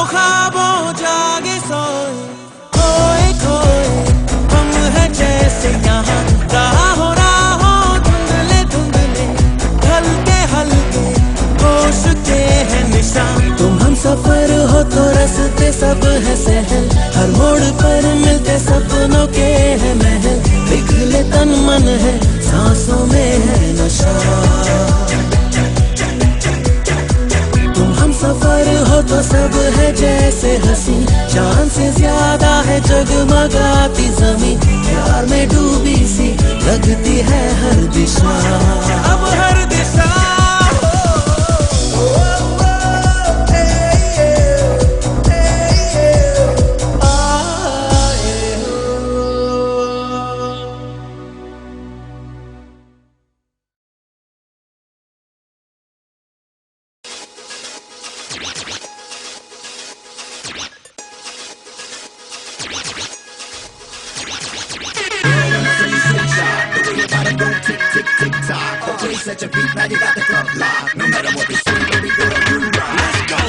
ख्वाबों जागे सोए खोए खोए हम है जैसे यहाँ राहों धुंधले धुंधले हल्के हल्के होश के हैं निशान। तुम हम सफर हो तो रास्ते सब है सहल, हर मोड़ पर मिलते सपनों के है महल। पिघले तन मन है सांसों में है नशा। तुम हम सफर हो तो सब है जैसे हंसी, चांद से ज्यादा है जगमगाती जमीन। प्यार में डूबी सी लगती है हर दिशा, अब हर दिशा। Set your beat, now you got the club locked. No matter what we say, baby girl, you rock. Let's go.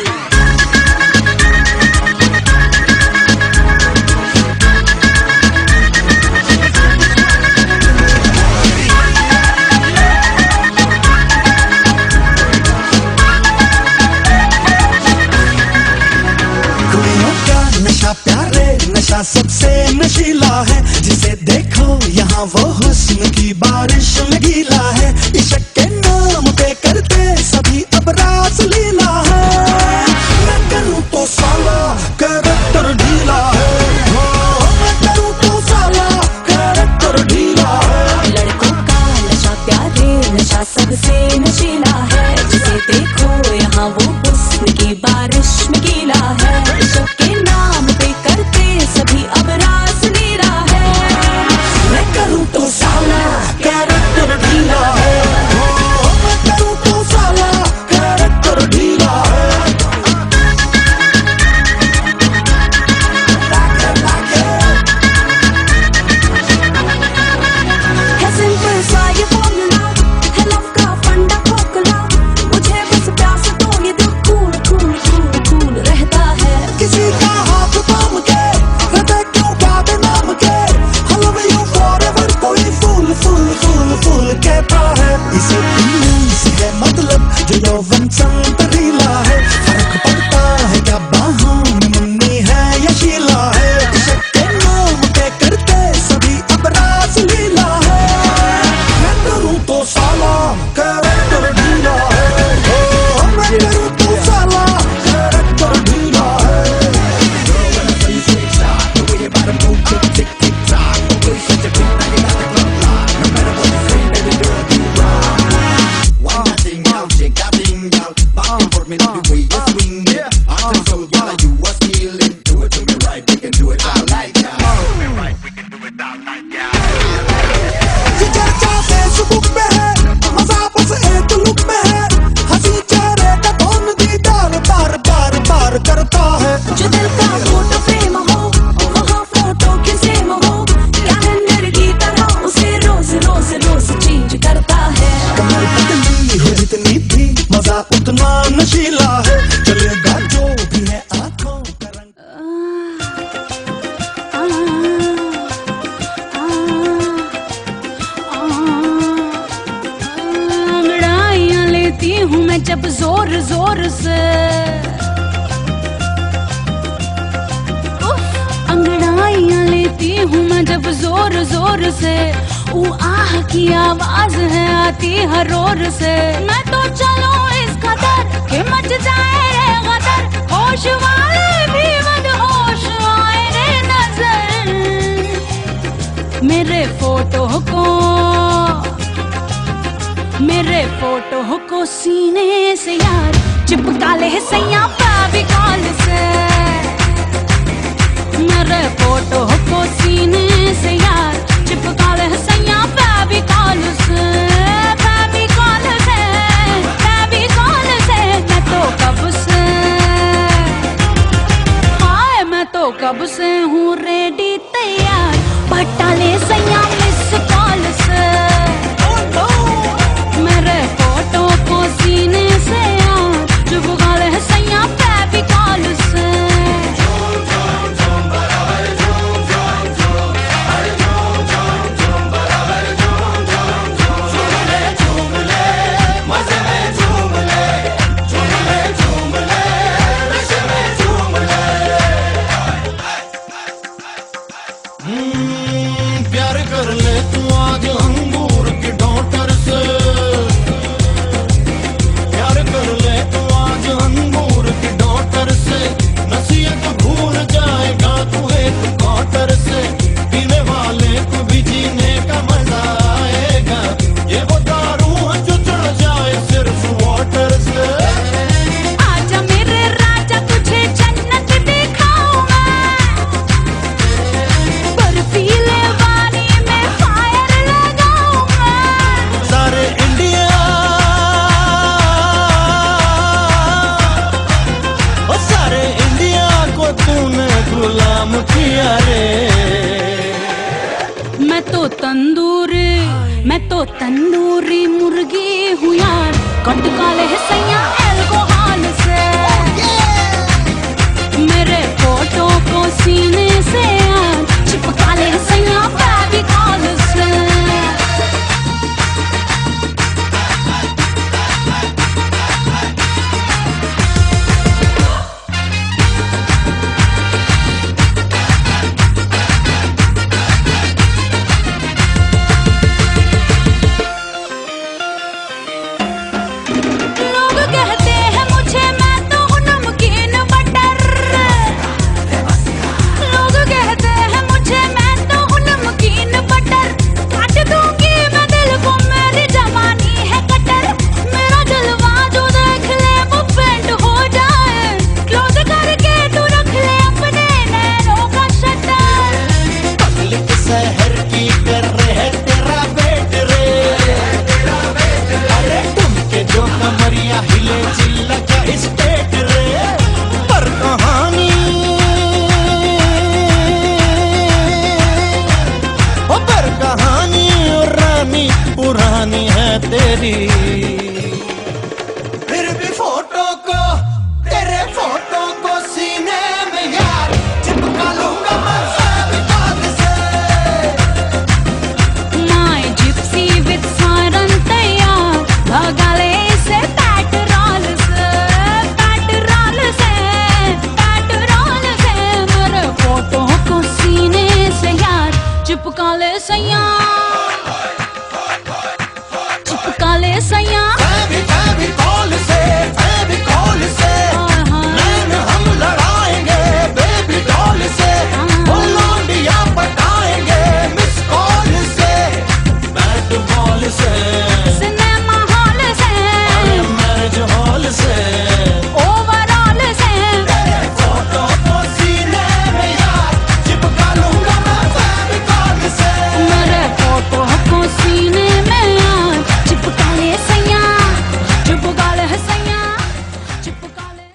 कुड़ियों का नशा प्यारे नशा सबसे नशीला है, जिसे देखो यहाँ वो हुस्न की बारिश में गीला है। इश्क के नाम पे करते सभी अब रास लीला है। मैं करूँ तो साला कैरेक्टर ढीला है, मैं करूँ तो साला कैरेक्टर ढीला है। लड़कों का नशा प्यारे नशा सबसे नशीला है, जिसे देखो यहाँ वो हुस्न की बारिश में गीला है। इश्क के नाम पे करते सभी अब रास लीला है। मैं करूँ तो साला कैरेक्टर ढीला है, मैं करूँ तो साला कैरेक्टर ढीला है। है सिंपल सा ये फॉर्मूला, है लव का फंडा खोखला। मुझे बस प्यास दो ये दिल कूल कूल कूल कूल रहता है। किसी का हाथ थाम के हृदय क्यों बात नाम के, I love you forever कोई फूल फूल फूल फूल कहता है। इसे पीने से है मतलब जो यौवन संतरीला है। फर्क पड़ता है क्या बाहों में मुन्नी है या शीला है। इश्क के नाम पे करते सभी अब रास लीला है। मैं करूँ तो साला कैरेक्टर ढीला है, मैं करूँ तो साला कैरेक्टर ढीला है। ये चर्चा फेसबुक पे है, मजा बस एक लुक में है। हंसी चेहरे का कौन दीदार बार बार बार करता है। जो दिल का फोटो फ्रेम हो वहाँ फोटो की सेम हो, कैलेंडर की तरह उसे रोज रोज रोज चेंज करता है। कमर पतली हो जितनी भी मजा उतना नशीला है। चलेगा जो भी है आंखों का रंग। अंगड़ाइयाँ लेती हूँ मैं जब जोर जोर से, अंगड़ाइयाँ लेती हूँ मैं जब जोर जोर से। आह की आवाज है आती हर रोर से। मैं तो चलूं इस कदर कि मच जाए रे गदर, होश वाले भी मदहोश आए रे नजर। मेरे फोटो को सीने से यार चिपका ले सैया फेविकॉल से। मेरे फोटो को सीने से यार चिपका ले सैया फेविकॉल से। फेविकॉल से मैं तो कब से, हाय मैं तो कब से हूँ रेडी तैयार। पटा ले सैया मिस कॉल से। मेरे फोटो को सीने से यार चिपका ले सैया फेविकॉल से। तंदूरी मुर्गी हूँ यार, कट काले सैया एल्कोहल से। मेरे फोटो को सीने से यार चिपका ले सैया फेविकॉल से। पुरानी है तेरी, फिर भी फोटो को, तेरे फोटो को सीने में यार चिपका लूंगा मैं फेविकॉल से। My gypsy with siren तैयार, भगा ले इसे पेट्रोल से, पेट्रोल से, पेट्रोल से। मेरे फोटो को सीने से यार चिपका ले सैया, काले सैया फेविकॉल से, फेविकॉल से। नैन हम लड़ाएंगे बेबी डॉल से, लौंडिया पटाएंगे मिस कॉल से, बैट बॉल से, सिनेमा हॉल से, मैरिज हॉल से, ओवरऑल से। तेरे फोटो को सीने में यार चिपका लूंगा मैं फेविकॉल से। मेरे फोटो को सीने में यार चिपका ले सैया, चिपका ले सैया, चिपका ले।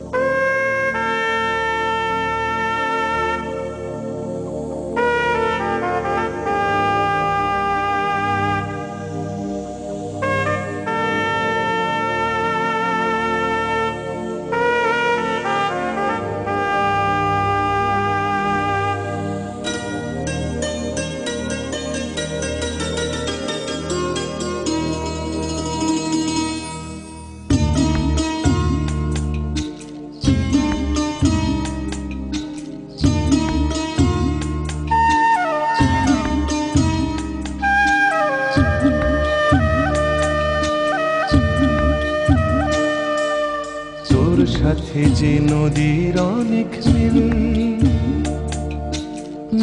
সাথে যে নদীর অনেক মিল,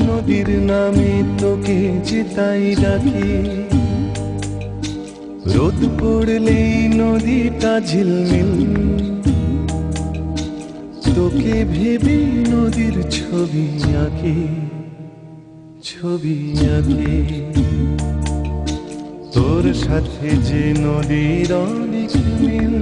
নদীর নামে তোকে যে তাই ডাকি। রোদ পড়লেই নদীটা ঝিলমিল, তোকে ভেবে নদীর ছবি আঁকি, ছবি আঁকি। তোর সাথে যে নদীর অনেক মিল,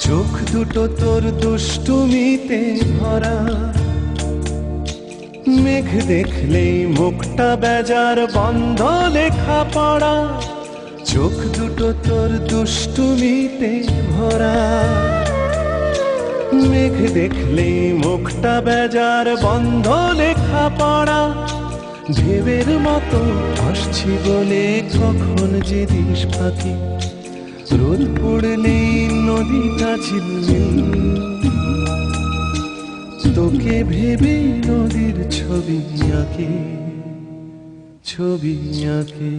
চোখ দুটো তোর দুষ্টুমিতে ভরা, মেঘ দেখলেই মুখটা বেজার বন্ধ লেখা পড়া। চোখ দুটো তোর দুষ্টুমিতে ভরা, মেঘ দেখলেই মুখটা বেজার বন্ধ লেখা পড়া। ঢেবের মতো আসছি বলে কখন যে দিস ফাঁকি, রোদ পড়লেই নদীটা ঝিলমিল, তোকে ভেবে নদীর ছবি আঁকি, ছবি আঁকি।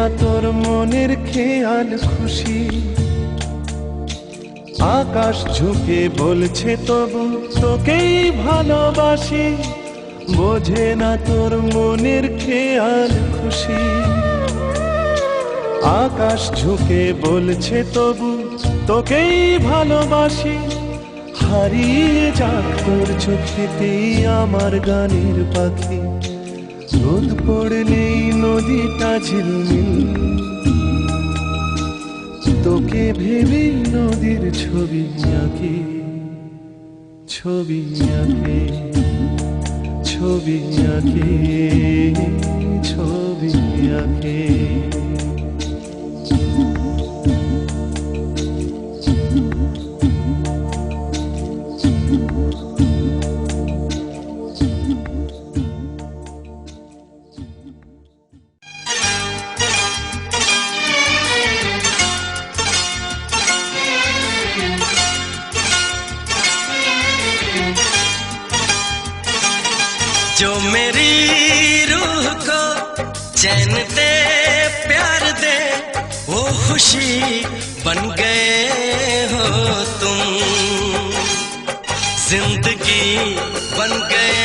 না তোর মনের খেয়াল খুশি, আকাশ ঝুঁকে বলছে তবু তোকেই ভালোবাসি, বোঝে না তোর মনের খেয়াল খুশি। আকাশ ঝুঁকে বলছে তবু তোকেই ভালোবাসি, হারিয়ে যাক তোর চোখেতেই আমার গানের পাখি। রোদ পড়লেই নদীটা ঝিলমিল, তোকে ভেবে নদীর ছবি আঁকি, ছবি আঁকি, ছবি আঁকি, ছবি আঁকি। जो मेरी रूह को चैन दे प्यार दे, वो खुशी बन गए हो तुम, जिंदगी बन गए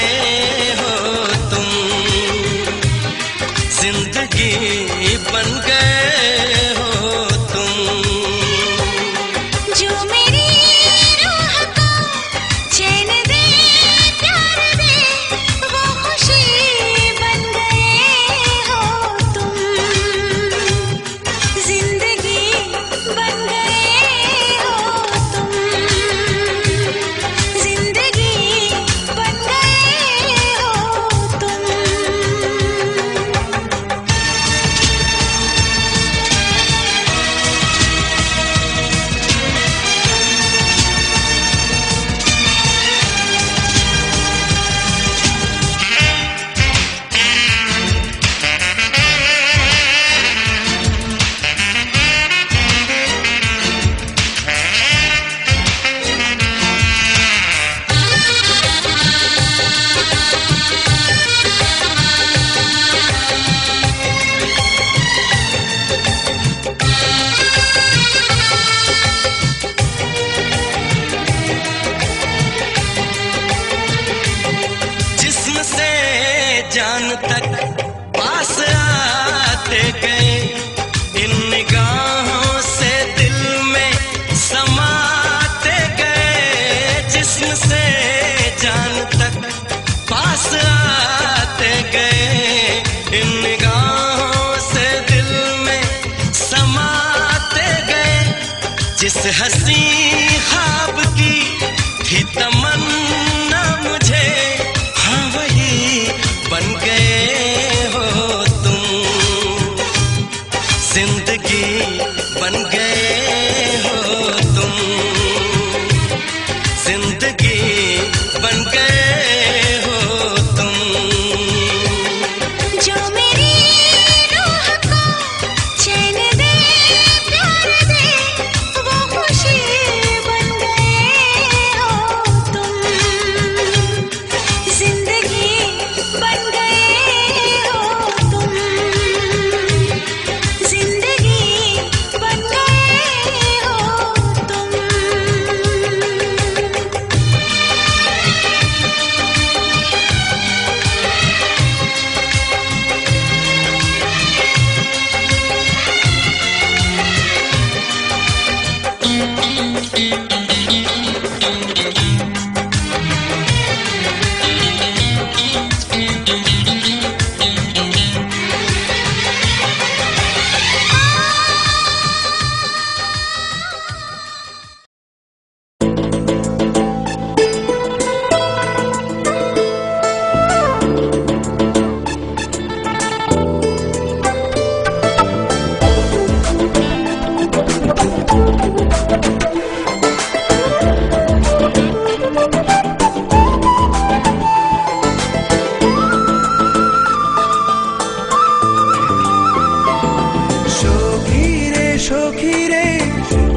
हो तुम, जिंदगी बन गए हो तुम। जो मेरी रूह को चैन दे प्यार दे, वो खुशी बन गए हो तुम, जिंदगी बन गए हो तुम, जिंदगी बन गए हो तुम। जिस्म से जान तक पास आते गए, इन निगाहों से दिल में समाते गए। जिस्म से जान तक पास आते गए, इन निगाहों से दिल में समाते गए। जिस हंसी ख्वाब की थी तमन्ना मुझे, हाँ वही बन गए हो तुम, जिंदगी बन गए हो तुम, जिंदगी बन गए हो तुम। जो मेरी रूह को चैन दे प्यार दे, वो खुशी बन गए हो तुम, जिंदगी बन गए हो तुम, जिंदगी बन गए हो तुम।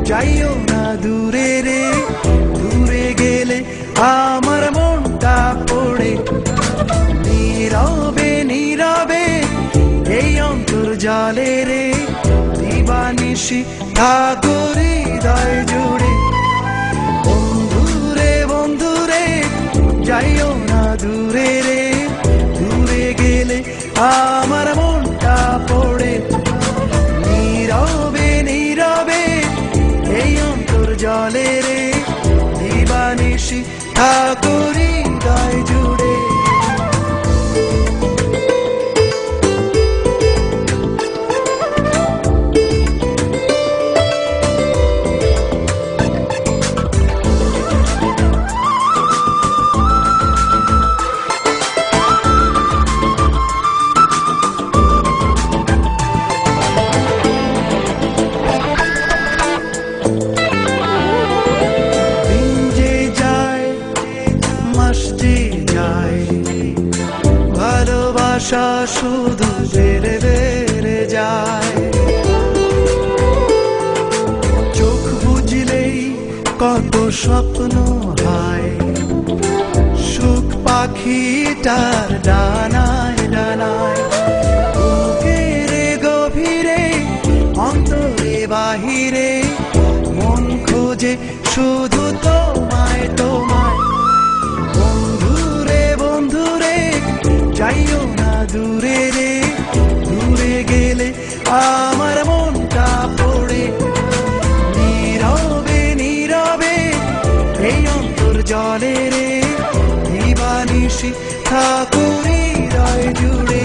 যাইও না দূরে রে, দূরে গেলে আমার মনটা পড়ে নীরবে নীরবে এই অন্তর জালে রে দিবানিশি ঠাকুরি হৃদয় জুড়ে বন্ধুরে যাইও না দূরে রে দূরে গেলে আমার মনটা পড়ে নীরবে নীরবে এই অন্তর জলে রে দিবানিশি ঠাকুরি হৃদয় জুড়ে ভালোবাসা শুধু বেড়ে বেড়ে যায় চোখ বুঝলেই কত স্বপ্ন হয় সুখ পাখিটার ডানায় ডানায় বুকের গভীরে অন্তরে বাহিরে মন খোঁজে শুধু তোমায় তোমায় যাইও না দূরে রে দূরে গেলে আমার মনটা পড়ে নীরবে নীরবে এই অন্তর জলে রে দিবানিশি ঠাকুরি হৃদয় জুড়ে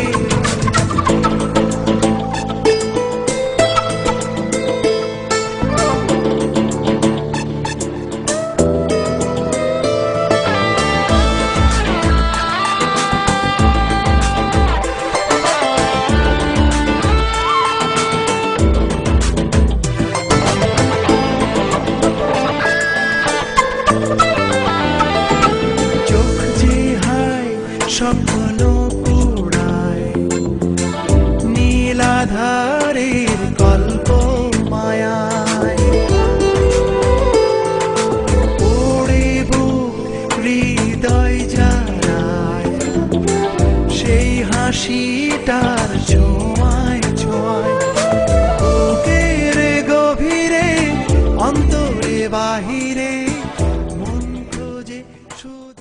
স্বপ্ন পোড়ায় নীলাধারের কল্প মায়ায় ওড়ে বুক হৃদয় জানায় সেই হাসিটার